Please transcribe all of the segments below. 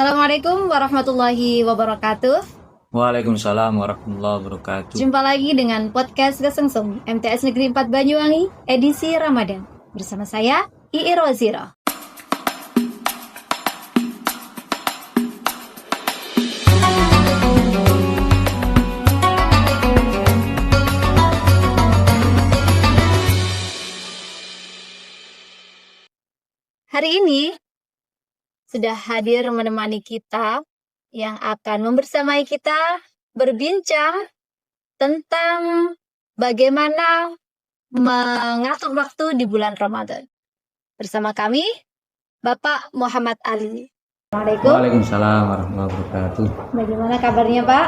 Assalamualaikum warahmatullahi wabarakatuh. Waalaikumsalam warahmatullahi wabarakatuh. Jumpa lagi dengan podcast Kesengsem MTS Negeri 4 Banyuwangi edisi Ramadan. Bersama saya Ii Rozira. Hari ini sudah hadir menemani kita yang akan membersamai kita berbincang tentang bagaimana mengatur waktu di bulan Ramadan. Bersama kami, Bapak Muhammad Ali. Assalamualaikum. Waalaikumsalam warahmatullahi wabarakatuh. Bagaimana kabarnya, Pak?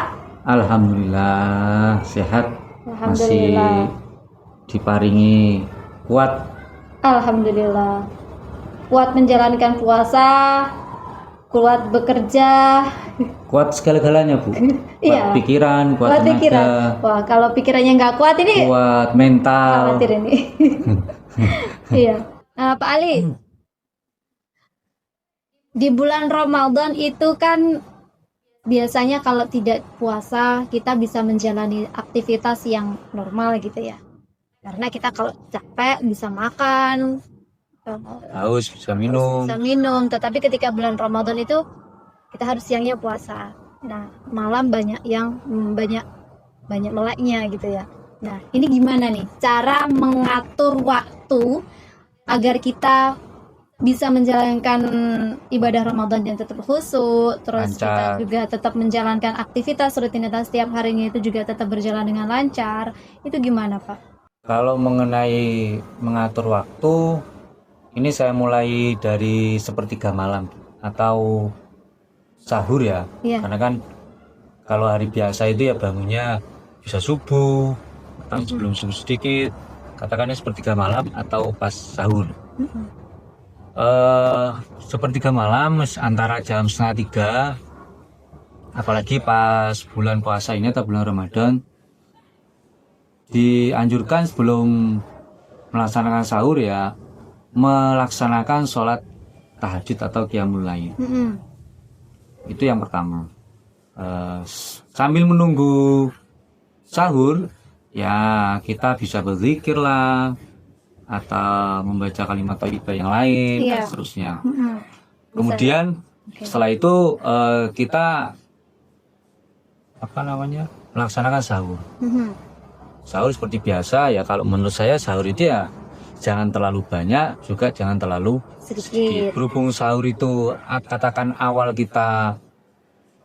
Alhamdulillah sehat. Alhamdulillah. Masih diparingi kuat. Alhamdulillah. Kuat menjalankan puasa, kuat bekerja, Kuat segala-galanya, Bu. Kuat Iya. pikiran, kuat tenaga, pikiran. Wah, kalau pikirannya nggak kuat ini kuat mental. khawatir ini. Iya. Nah, Pak Ali, di bulan Ramadan itu kan biasanya kalau tidak puasa kita bisa menjalani aktivitas yang normal gitu ya. Karena kita kalau capek bisa makan, Haus bisa minum. bisa minum. Tetapi ketika bulan Ramadan itu kita harus siangnya puasa. Nah, malam banyak yang banyak meleknya gitu ya. Nah, ini gimana nih cara mengatur waktu agar kita bisa menjalankan ibadah Ramadan yang tetap khusyuk, terus kita Lancar. juga tetap menjalankan aktivitas rutinitas setiap harinya itu juga tetap berjalan dengan lancar. Itu gimana, Pak? Kalau mengenai mengatur waktu, ini saya mulai dari sepertiga malam atau sahur ya. Iya. Karena kan kalau hari biasa itu ya bangunnya bisa subuh atau sebelum subuh sedikit, katakannya sepertiga malam atau pas sahur. Sepertiga malam antara jam 2:30, apalagi pas bulan puasa ini atau bulan Ramadan, dianjurkan sebelum melaksanakan sahur ya melaksanakan sholat tahajud atau qiyamul lail. Itu yang pertama. Sambil menunggu sahur ya kita bisa berzikir lah atau membaca kalimat thayyibah yang lain dan seterusnya. Kemudian setelah itu kita melaksanakan sahur. Sahur seperti biasa ya, kalau menurut saya sahur itu ya jangan terlalu banyak, juga jangan terlalu sedikit. Berhubung sahur itu katakan awal kita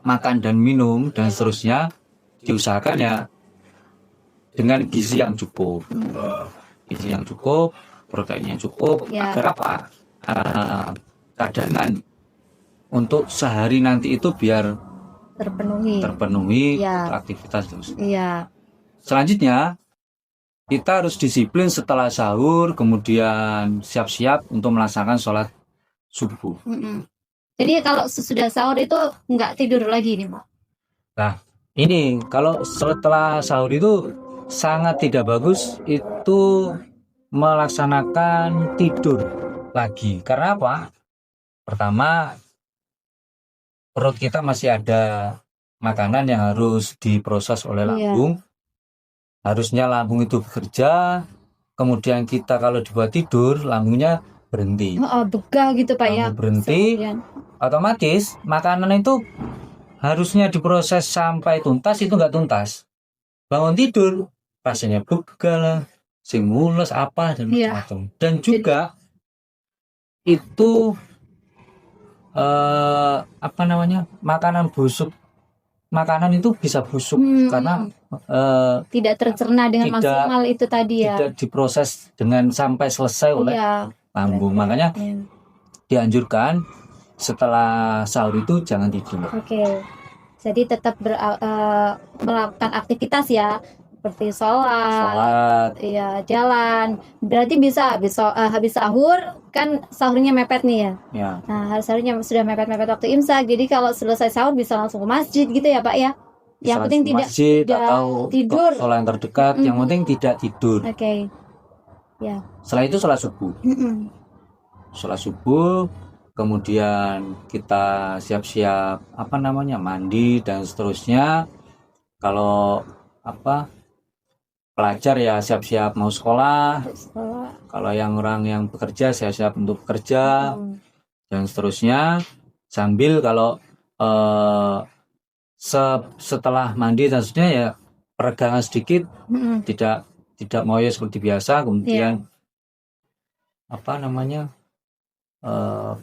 makan dan minum dan seterusnya, diusahakan ya dengan gizi yang cukup. Gizi yang cukup, protein yang cukup, agar apa? Cadangan untuk sehari nanti itu biar terpenuhi aktivitas terus. Iya. Selanjutnya kita harus disiplin setelah sahur, kemudian siap-siap untuk melaksanakan sholat subuh. Jadi kalau sesudah sahur itu nggak tidur lagi nih, Pak? Nah, ini kalau setelah sahur itu sangat tidak bagus itu melaksanakan tidur lagi. Karena apa? Pertama, perut kita masih ada makanan yang harus diproses oleh lambung. Harusnya lambung itu bekerja, kemudian kita kalau dibuat tidur, lambungnya berhenti. Begah gitu, Pak ya. Berhenti, otomatis makanan itu harusnya diproses sampai tuntas, itu nggak tuntas. Bangun tidur, rasanya begah lah, sing mules apa dan macam-macam. Dan juga itu makanan itu bisa busuk karena tidak tercerna dengan maksimal itu tadi ya. Tidak diproses dengan sampai selesai oleh lambung. Makanya dianjurkan setelah sahur itu jangan tidur. Jadi tetap melakukan aktivitas ya, seperti sholat, ya jalan. Berarti bisa habis sahur kan sahurnya mepet nih ya. Nah sahurnya sudah mepet waktu imsak. Jadi kalau selesai sahur bisa langsung ke masjid gitu ya, Pak ya. Yang penting tidak atau tidur. Sholat yang terdekat, yang penting tidak tidur. Ya. Setelah itu sholat subuh. Sholat subuh, kemudian kita siap-siap mandi dan seterusnya. Kalau pelajar ya siap-siap mau sekolah, Sekolah. kalau yang orang yang bekerja siap-siap untuk bekerja dan seterusnya. Sambil kalau setelah mandi dan seterusnya ya peregangan sedikit, tidak ngoyo seperti biasa, kemudian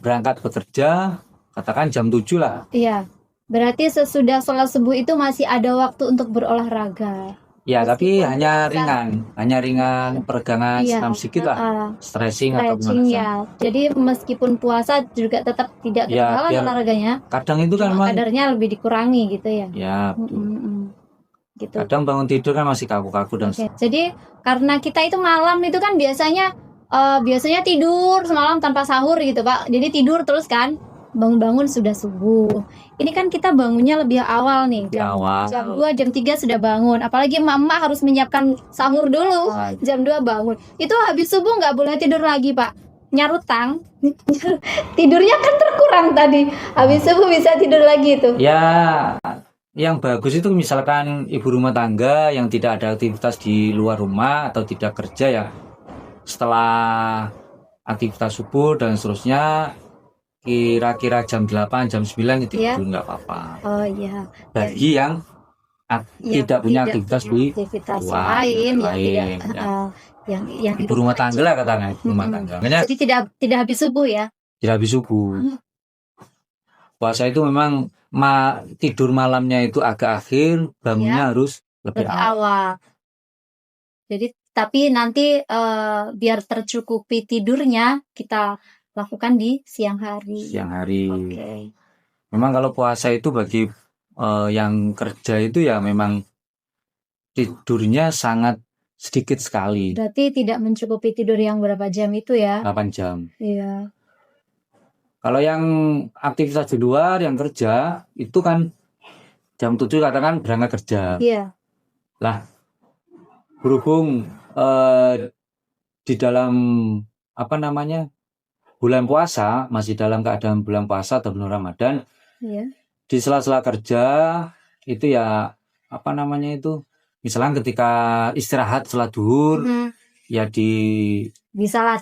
berangkat bekerja, katakan jam 7 lah. Iya. Berarti sesudah sholat subuh itu masih ada waktu untuk berolahraga. Ya, tapi Meskipun hanya ringan peregangan Iya, senam sedikit lah, stretching atau stretching gimana. ya. Jadi meskipun puasa juga tetap tidak Ya, ketinggalan biar olahraganya. kadang itu kan Cuma memang kadarnya lebih dikurangi gitu ya. ya betul. Gitu. Kadang bangun tidur kan masih kaku-kaku dan Oke. Jadi karena kita itu malam itu kan biasanya tidur semalam tanpa sahur gitu Pak. Jadi tidur terus kan, bangun-bangun sudah subuh. Ini kan kita bangunnya lebih awal nih. di awal. Jam 2, jam 3 sudah bangun. Apalagi emak-emak harus menyiapkan sahur dulu. Jam 2 bangun. Itu habis subuh nggak boleh tidur lagi Pak. Nyarutang. Tidurnya kan terkurang tadi. Habis subuh bisa tidur lagi itu. Ya, yang bagus itu misalkan ibu rumah tangga yang tidak ada aktivitas di luar rumah atau tidak kerja ya, setelah aktivitas subuh dan seterusnya kira-kira jam 8, jam 9 itu tidur nggak apa-apa. Oh iya. Bagi yang tidak punya aktivitas di luar, lain, yang ibu rumah tangga lah katanya, ibu rumah tangga. Makanya jadi tidak habis subuh ya. tidak habis subuh. Puasa itu memang tidur malamnya itu agak akhir, bangunnya harus lebih awal. Jadi tapi nanti biar tercukupi tidurnya kita lakukan di siang hari. Siang hari. Oke. Memang kalau puasa itu bagi yang kerja itu ya memang tidurnya sangat sedikit sekali. Berarti tidak mencukupi tidur yang berapa jam itu ya? 8 jam. Iya. Kalau yang aktivitas di luar, yang kerja, itu kan jam 7 katakan berangkat kerja. Iya. Lah, berhubung di dalam bulan puasa, masih dalam keadaan bulan puasa atau bulan Ramadan, di sela-sela kerja, itu ya, misalnya ketika istirahat setelah duhur, ya bisalah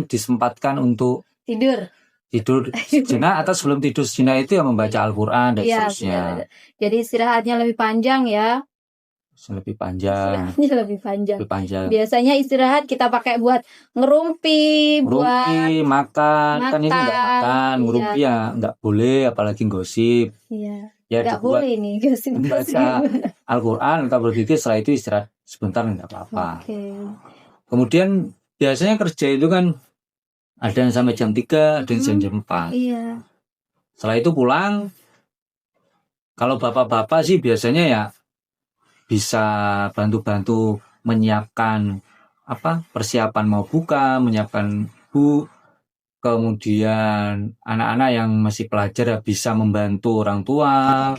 disempatkan untuk tidur sejenak atau sebelum tidur sejenak itu ya membaca Al-Quran dan seterusnya. Jadi istirahatnya lebih panjang ya. Lebih panjang. Biasanya istirahat kita pakai buat ngerumpi, makan. Kan ini nggak makan, ngerumpi ya nggak boleh, apalagi gosip. Iya. Ya nggak boleh nih gosip. Baca Al-Quran atau berzikir, setelah itu istirahat sebentar nggak apa-apa. Okay. Kemudian biasanya kerja itu kan ada yang sampai jam 3, ada yang sampai jam 4. Iya. Setelah itu pulang, kalau bapak-bapak sih biasanya ya bisa bantu-bantu menyiapkan persiapan mau buka, menyiapkan kemudian anak-anak yang masih pelajar ya bisa membantu orang tua.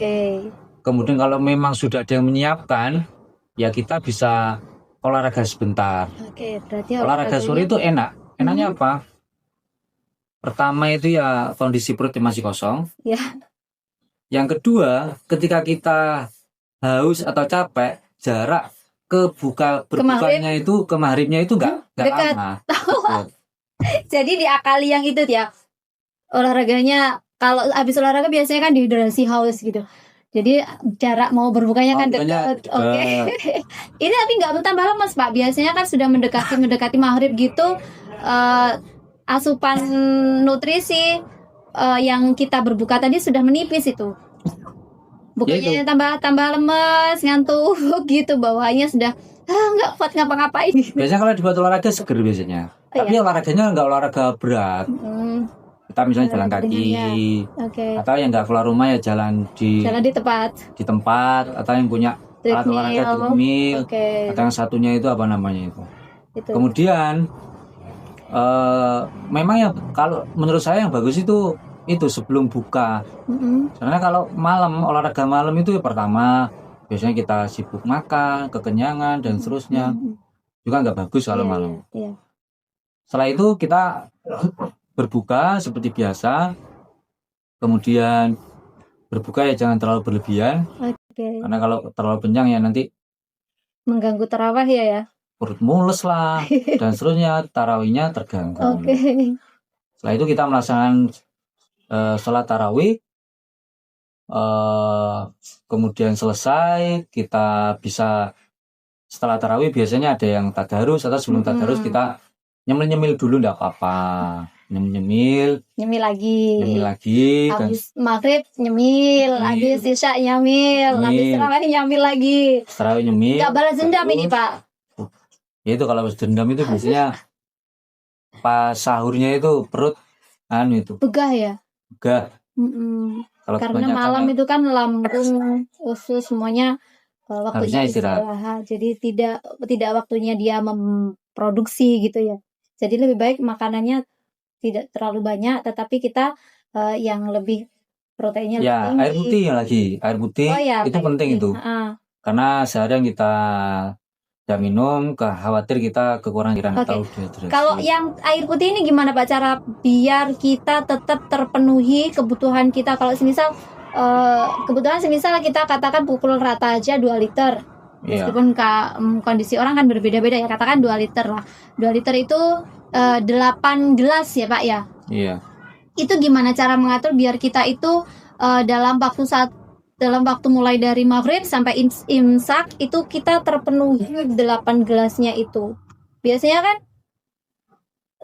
Kemudian kalau memang sudah ada yang menyiapkan, ya kita bisa olahraga sebentar. Berarti olahraga sore itu enaknya apa? Pertama itu ya kondisi perutnya masih kosong. Ya. Yang kedua, ketika kita haus atau capek, jarak berbukanya itu ke maghribnya itu nggak lama. Jadi diakali yang itu ya. Olahraganya kalau habis olahraga biasanya kan dehidrasi, haus gitu. Jadi jarak mau berbukanya kan dekat. Oke. Ini tapi nggak bertambah lemas Pak. Biasanya kan sudah mendekati maghrib gitu. Asupan nutrisi yang kita berbuka tadi sudah menipis itu. Bukanya tambah lemes, ngantuk gitu, bawaannya sudah nggak kuat ngapa-ngapain. Biasanya kalau dibuat olahraga seger biasanya. Tapi olahraganya nggak olahraga berat. Kita misalnya jalan kaki, atau yang nggak keluar rumah ya jalan di tempat, atau yang punya alat olahraga treadmill, atau yang satunya itu apa namanya itu. Kemudian memang ya kalau menurut saya yang bagus itu sebelum buka. Karena kalau olahraga malam itu ya pertama biasanya kita sibuk makan, kekenyangan dan seterusnya, juga nggak bagus kalau malam. Setelah itu kita berbuka seperti biasa, kemudian berbuka ya jangan terlalu berlebihan, Oke. karena kalau terlalu kenyang ya nanti Mengganggu tarawih ya. perut mules lah dan seterusnya, tarawihnya terganggu. Oke. Setelah itu kita melaksanakan sholat tarawih, kemudian selesai kita bisa setelah tarawih biasanya ada yang tadarus atau sebelum tadarus kita nyemil-nyemil dulu enggak apa-apa, nyemil Nyemil lagi. dan Habis maghrib nyemil, habis isya nyemil, habis tarawih nyemil lagi. tarawih nyemil. Enggak balas dendam ini, Pak. Ya itu kalau balas dendam itu biasanya pas sahurnya itu perut itu Begah ya. begah. Kalau Karena malam itu kan lambung, usus semuanya waktunya istirahat. Jadi tidak waktunya dia memproduksi gitu ya. Jadi lebih baik makanannya tidak terlalu banyak, tetapi kita yang lebih proteinnya ya, lebih tinggi. air putih lagi, air putih itu penting putih. Itu karena seharian kita tidak minum, khawatir kita kekurangan atau dehidrasi. Kalau yang air putih ini gimana Pak, cara biar kita tetap terpenuhi kebutuhan kita? Kalau semisal kebutuhan semisal kita katakan pukul rata aja 2 liter, meskipun kondisi orang kan berbeda-beda ya, katakan 2 liter lah. 2 liter itu 8 gelas ya Pak ya? Iya. Itu gimana cara mengatur biar kita itu dalam waktu mulai dari maghrib sampai imsak itu kita terpenuhi 8 gelasnya itu. Biasanya kan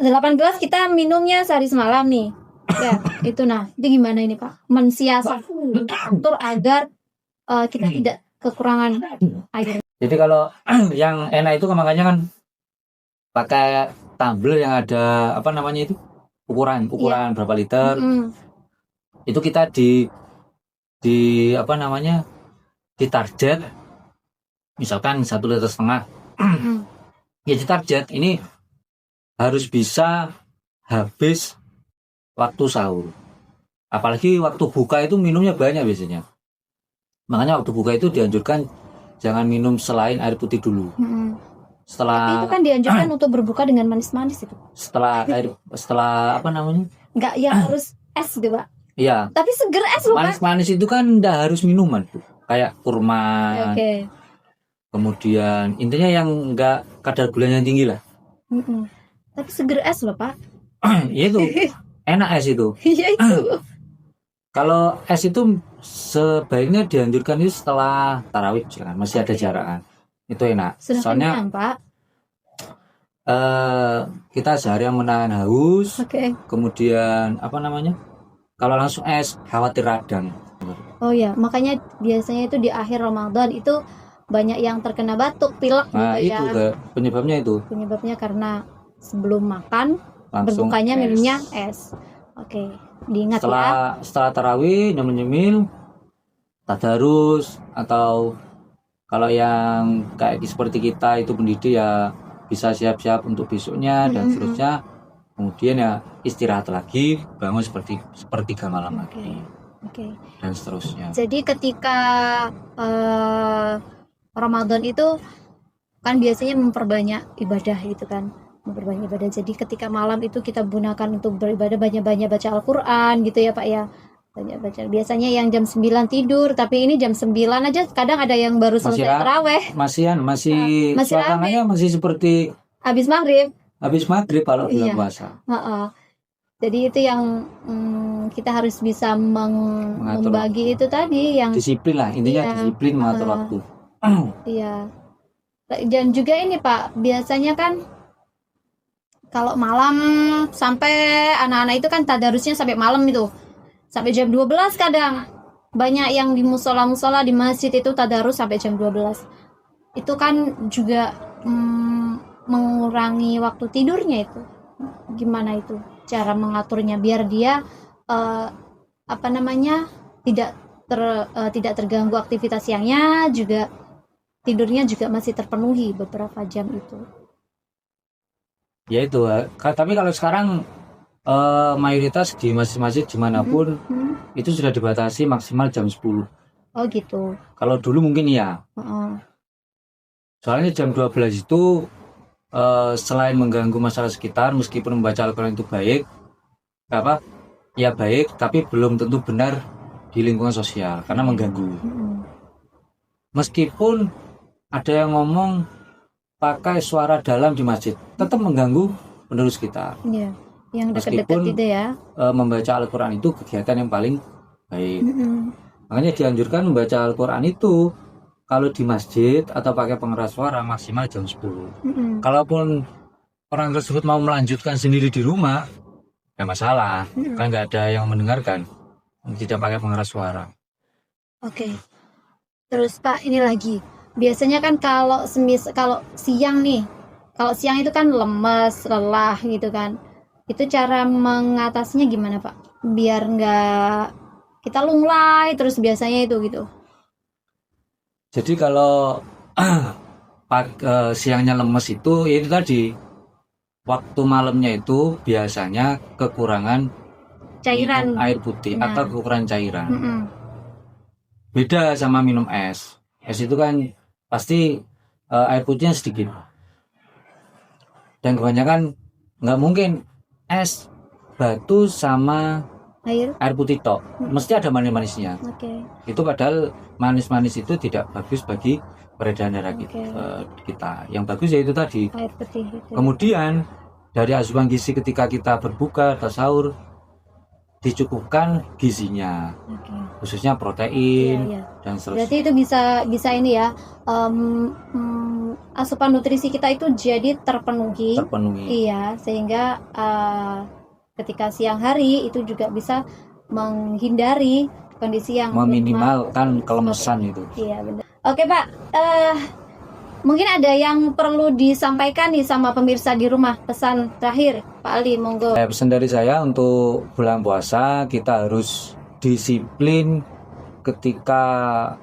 8 gelas kita minumnya sehari semalam nih. Ya, itu itu gimana ini Pak? Mensiasati agar kita tidak kekurangan air. Jadi kalau yang enak itu makanya kan pakai tumbler yang ada ukuran berapa liter. Itu kita di target misalkan 1,5 liter. Ya di target ini harus bisa habis waktu sahur, apalagi waktu buka itu minumnya banyak biasanya. Makanya waktu buka itu dianjurkan jangan minum selain air putih dulu. Tapi itu kan dianjurkan untuk berbuka dengan manis-manis itu. Setelah enggak yang harus es gitu Pak. Iya. Tapi seger es loh. Manis-manis itu kan enggak harus minuman, kayak kurma. Oke. Kemudian intinya yang enggak kadar gulanya tinggi lah. Tapi seger es loh Pak. Ya itu enak es itu. Iya itu. Kalau es itu sebaiknya dianjurkan itu setelah tarawih, masih ada jarakan. Itu enak. Soalnya Pak, kita seharian menahan haus. Kemudian kalau langsung es khawatir radang. Oh ya, makanya biasanya itu di akhir Ramadan itu banyak yang terkena batuk, pilek gitu ya. Itu penyebabnya itu. Penyebabnya karena sebelum makan langsung berbukanya minumnya es. Oke, diingat ya. Setelah tarawih nyemil-nyemil, tadarus, atau kalau yang kayak seperti kita itu pendidik ya bisa siap-siap untuk besoknya dan seterusnya. Kemudian ya istirahat lagi, bangun sepertiga malam lagi. Dan seterusnya. Jadi ketika Ramadan itu kan biasanya memperbanyak ibadah gitu kan, memperbanyak ibadah. Jadi ketika malam itu kita gunakan untuk beribadah, banyak-banyak baca Al-Quran gitu ya Pak ya. Banyak baca. Biasanya yang jam 9 tidur, tapi ini jam 9 aja kadang ada yang baru selesai taraweh. Masih suasananya masih seperti habis maghrib kalau bulan puasa. Jadi itu yang kita harus bisa membagi itu tadi, yang disiplin lah, intinya disiplin mengatur waktu. Iya. Dan juga ini Pak, biasanya kan kalau malam sampai anak-anak itu kan tadarusnya sampai malam itu. Sampai jam 12 kadang. Banyak yang di musola-musola di masjid itu tadarus sampai jam 12. Itu kan juga mengurangi waktu tidurnya itu. Gimana itu cara mengaturnya biar dia tidak terganggu aktivitas siangnya, juga tidurnya juga masih terpenuhi beberapa jam itu. Ya itu, tapi kalau sekarang mayoritas di masjid-masjid dimanapun itu sudah dibatasi maksimal jam 10. Oh gitu. Kalau dulu mungkin ya. Soalnya jam 12 itu selain mengganggu masyarakat sekitar, meskipun membaca Al-Quran itu baik, apa ya baik, tapi belum tentu benar di lingkungan sosial karena mengganggu. Meskipun ada yang ngomong pakai suara dalam di masjid, tetap mengganggu penerus kita. Iya, yang dekat-dekat Meskipun itu ya. Membaca Al-Quran itu kegiatan yang paling baik. Makanya dianjurkan membaca Al-Quran itu kalau di masjid atau pakai pengeras suara maksimal jam 10. Kalaupun orang tersebut mau melanjutkan sendiri di rumah, nggak masalah, kan nggak ada yang mendengarkan, tidak pakai pengeras suara. Oke. Terus Pak, ini lagi. Biasanya kan kalau siang nih, kalau siang itu kan lemes, lelah gitu kan. Itu cara mengatasinya gimana Pak? Biar nggak kita lunglai terus biasanya itu gitu. Jadi kalau siangnya lemes itu, ya itu tadi, waktu malamnya itu biasanya kekurangan Cairan. air putih atau kekurangan cairan. Beda sama minum es. Es itu kan pasti air putihnya sedikit. Dan kebanyakan nggak mungkin es batu sama air putih tok. Mesti ada manis-manisnya. Itu padahal manis-manis itu tidak bagus bagi peredaran darah kita. Yang bagus ya itu tadi. Air putih itu. Kemudian dari asupan gizi ketika kita berbuka atau sahur, dicukupkan gizinya, khususnya protein dan seterusnya. Berarti itu bisa ini ya, asupan nutrisi kita itu jadi terpenuhi. Iya, sehingga ketika siang hari itu juga bisa menghindari kondisi yang meminimalkan kelemesan itu. Iya benar. Oke Pak, mungkin ada yang perlu disampaikan nih sama pemirsa di rumah, pesan terakhir Pak Ali, monggo. Pesan dari saya untuk bulan puasa, kita harus disiplin ketika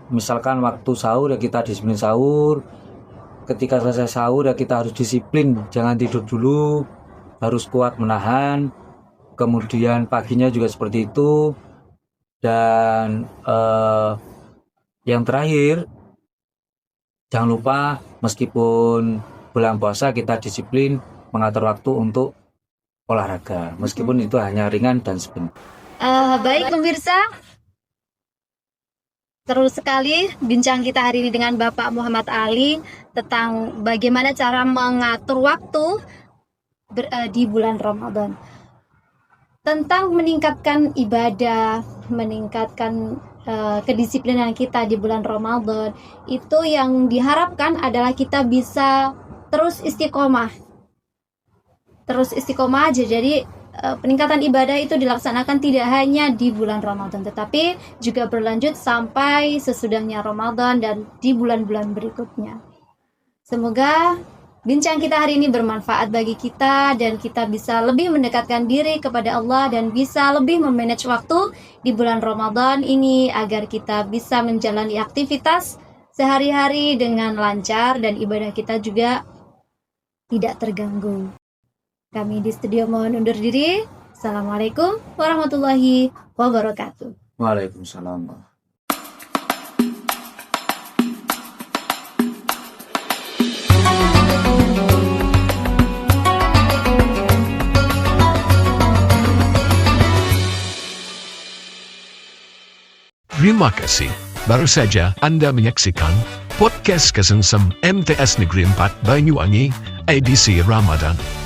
misalkan waktu sahur ya kita disiplin sahur, ketika selesai sahur ya kita harus disiplin, jangan tidur dulu, harus kuat menahan, kemudian paginya juga seperti itu. Dan yang terakhir, jangan lupa meskipun bulan puasa kita disiplin mengatur waktu untuk olahraga, meskipun itu hanya ringan dan sebentar. Baik pemirsa, seru sekali bincang kita hari ini dengan Bapak Muhammad Ali tentang bagaimana cara mengatur waktu di bulan Ramadan, tentang meningkatkan ibadah, meningkatkan kedisiplinan kita di bulan Ramadan. Itu yang diharapkan adalah kita bisa terus istiqomah aja. Jadi peningkatan ibadah itu dilaksanakan tidak hanya di bulan Ramadan, tetapi juga berlanjut sampai sesudahnya Ramadan dan di bulan-bulan berikutnya. Semoga bincang kita hari ini bermanfaat bagi kita dan kita bisa lebih mendekatkan diri kepada Allah dan bisa lebih memanage waktu di bulan Ramadan ini agar kita bisa menjalani aktivitas sehari-hari dengan lancar dan ibadah kita juga tidak terganggu. Kami di studio mohon undur diri. Assalamualaikum warahmatullahi wabarakatuh. Waalaikumsalam. Terima kasih. Baru saja Anda menyaksikan podcast Kesengsem MTS Negeri 4 Banyuwangi edisi Ramadan.